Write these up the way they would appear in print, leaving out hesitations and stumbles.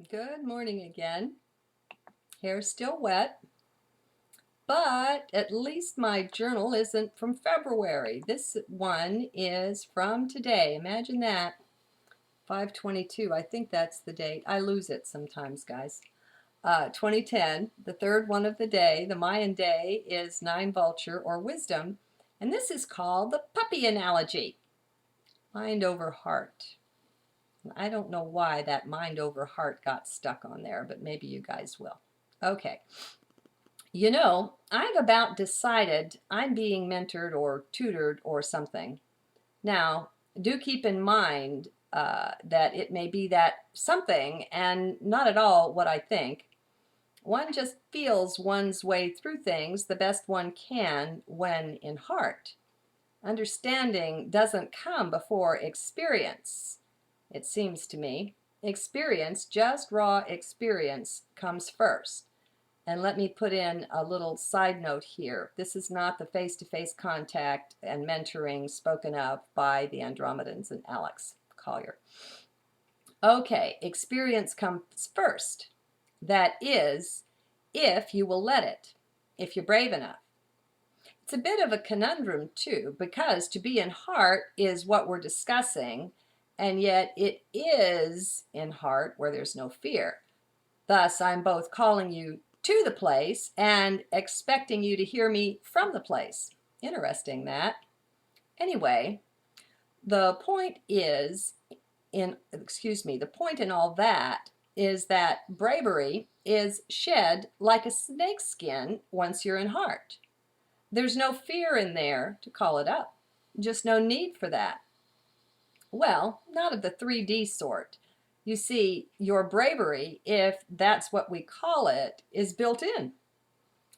Good morning again. Hair's still wet, but at least my journal isn't from February. This one is from today. Imagine that. 5/22. I think that's the date. I lose it sometimes, guys. 2010, the third one of the day. The Mayan day is 9 vulture or wisdom, and this is called the puppy analogy. Mind over heart. I don't know why that mind over heart got stuck on there, but maybe you guys will. Okay. You know, I've about decided I'm being mentored or tutored or something. Now, do keep in mind that it may be that something and not at all what I think. One just feels one's way through things the best one can when in heart. Understanding doesn't come before experience, it seems to me. Experience, just raw experience, comes first. And let me put in a little side note here. This is not the face-to-face contact and mentoring spoken of by the Andromedans and Alex Collier. Okay, experience comes first. That is, if you will let it, if you're brave enough. It's a bit of a conundrum too, because to be in heart is what we're discussing, and yet it is in heart where there's no fear. Thus, I'm both calling you to the place and expecting you to hear me from the place. Interesting that. Anyway, the point in all that is that bravery is shed like a snake's skin once you're in heart. There's no fear in there to call it up. Just no need for that. Well, not of the 3D sort. You see, your bravery, if that's what we call it, is built in,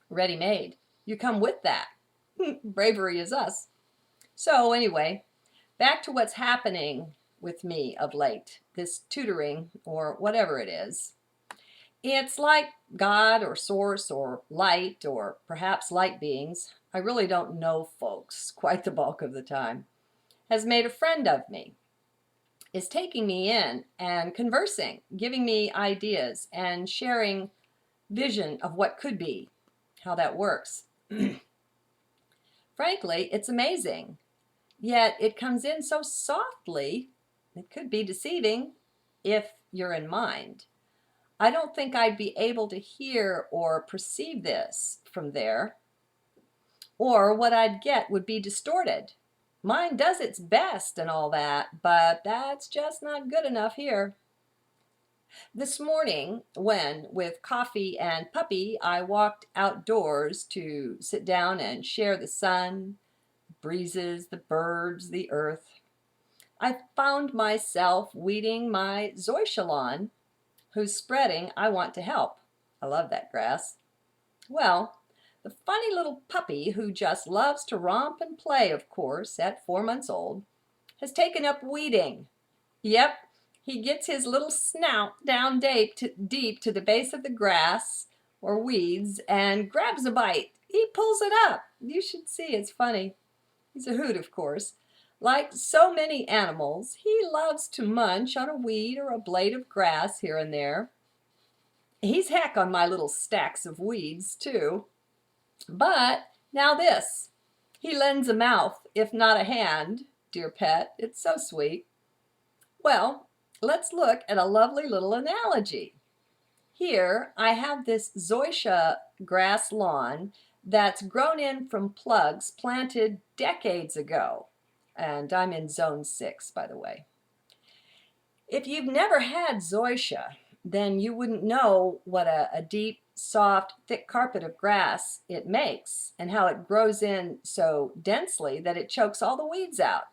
ready-made. You come with that. Bravery is us. So anyway, back to what's happening with me of late, this tutoring or whatever it is. It's like God or source or light or perhaps light beings, I really don't know, folks, quite the bulk of the time, has made a friend of me, is taking me in and conversing, giving me ideas and sharing vision of what could be, how that works. Frankly, it's amazing. Yet it comes in so softly, it could be deceiving if you're in mind. I don't think I'd be able to hear or perceive this from there, or what I'd get would be distorted. Mine does its best and all that, but that's just not good enough here. This morning, when, with coffee and puppy, I walked outdoors to sit down and share the sun, the breezes, the birds, the earth, I found myself weeding my zoysia lawn, whose spreading I want to help. I love that grass. Well, the funny little puppy, who just loves to romp and play, of course, at 4 months old, has taken up weeding. Yep, he gets his little snout down deep to the base of the grass or weeds and grabs a bite. He pulls it up. You should see, it's funny. He's a hoot, of course. Like so many animals, he loves to munch on a weed or a blade of grass here and there. He's heck on my little stacks of weeds, too. But now this, he lends a mouth, if not a hand, dear pet. It's so sweet. Well, let's look at a lovely little analogy. Here I have this zoysia grass lawn that's grown in from plugs planted decades ago. And I'm in zone 6, by the way. If you've never had zoysia, then you wouldn't know what a deep, soft, thick carpet of grass it makes and how it grows in so densely that it chokes all the weeds out.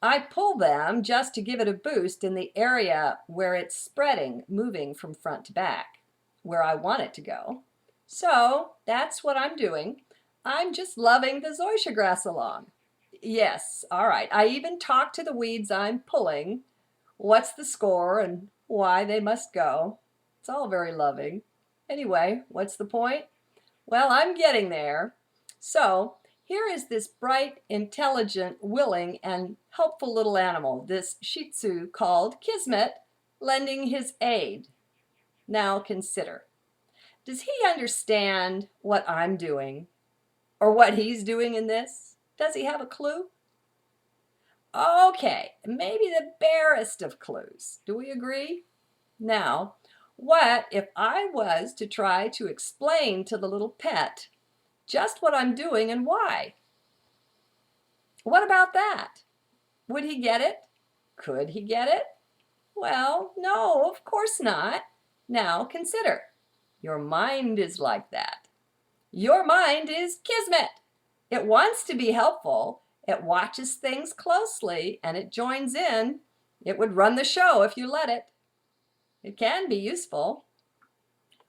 I pull them just to give it a boost in the area where it's spreading, moving from front to back, where I want it to go. So that's what I'm doing. I'm just loving the zoysia grass along. Yes, all right. I even talk to the weeds I'm pulling, what's the score and why they must go. It's all very loving. Anyway, what's the point? Well, I'm getting there. So here is this bright, intelligent, willing, and helpful little animal, this Shih Tzu called Kismet, lending his aid. Now consider, does he understand what I'm doing or what he's doing in this? Does he have a clue? Okay, maybe the barest of clues. Do we agree? Now, what if I was to try to explain to the little pet just what I'm doing and why? What about that? Would he get it? Could he get it? Well, no, of course not. Now consider. Your mind is like that. Your mind is kismet. It wants to be helpful. It watches things closely and it joins in. It would run the show if you let it. It can be useful.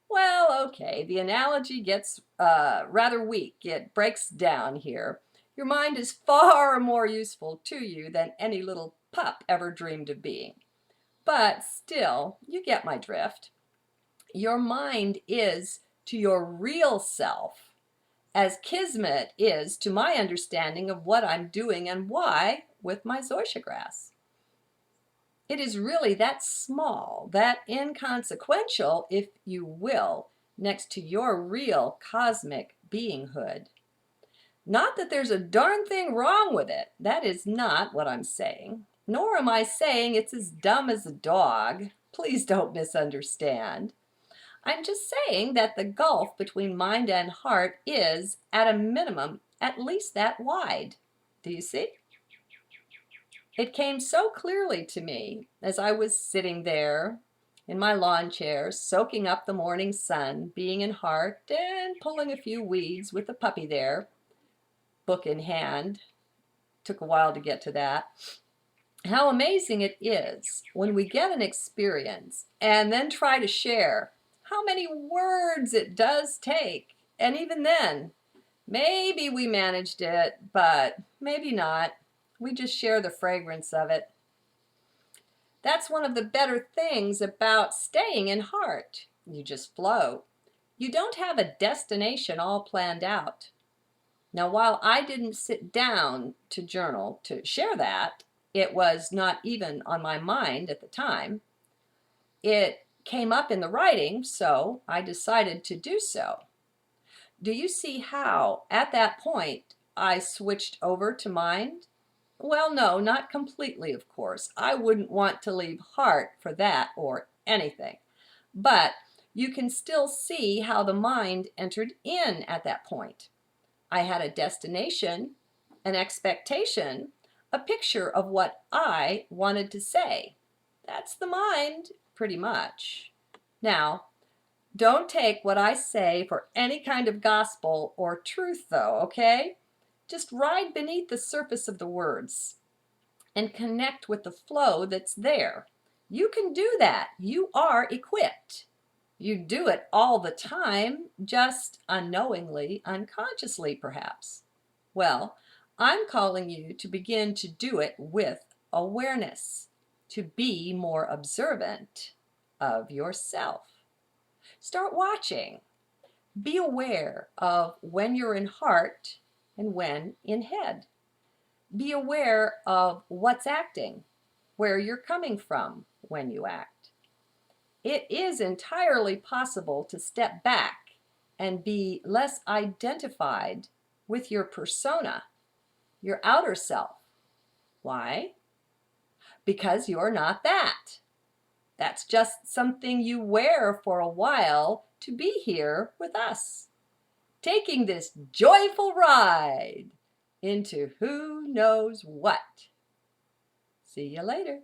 Well, okay, the analogy gets rather weak. It breaks down here. Your mind is far more useful to you than any little pup ever dreamed of being. But still, you get my drift. Your mind is to your real self as kismet is to my understanding of what I'm doing and why with my zoysia grass. It is really that small, that inconsequential, if you will, next to your real cosmic beinghood. Not that there's a darn thing wrong with it. That is not what I'm saying. Nor am I saying it's as dumb as a dog. Please don't misunderstand. I'm just saying that the gulf between mind and heart is, at a minimum, at least that wide. Do you see? It came so clearly to me as I was sitting there in my lawn chair, soaking up the morning sun, being in heart, and pulling a few weeds with the puppy there, book in hand. Took a while to get to that. How amazing it is when we get an experience and then try to share how many words it does take. And even then, maybe we managed it, but maybe not. We just share the fragrance of it. That's one of the better things about staying in heart. You just flow. You don't have a destination all planned out. Now, while I didn't sit down to journal to share that, it was not even on my mind at the time. It came up in the writing, so I decided to do so. Do you see how, at that point, I switched over to mind? Well, no, not completely, of course. I wouldn't want to leave heart for that or anything. But you can still see how the mind entered in at that point. I had a destination, an expectation, a picture of what I wanted to say. That's the mind, pretty much. Now, don't take what I say for any kind of gospel or truth, though, okay? Just ride beneath the surface of the words and connect with the flow that's there. You can do that. You are equipped. You do it all the time, just unknowingly, unconsciously perhaps. Well, I'm calling you to begin to do it with awareness, to be more observant of yourself. Start watching. Be aware of when you're in heart and when in head. Be aware of what's acting, where you're coming from when you act. It is entirely possible to step back and be less identified with your persona, your outer self. Why? Because you're not that. That's just something you wear for a while to be here with us, taking this joyful ride into who knows what. See you later.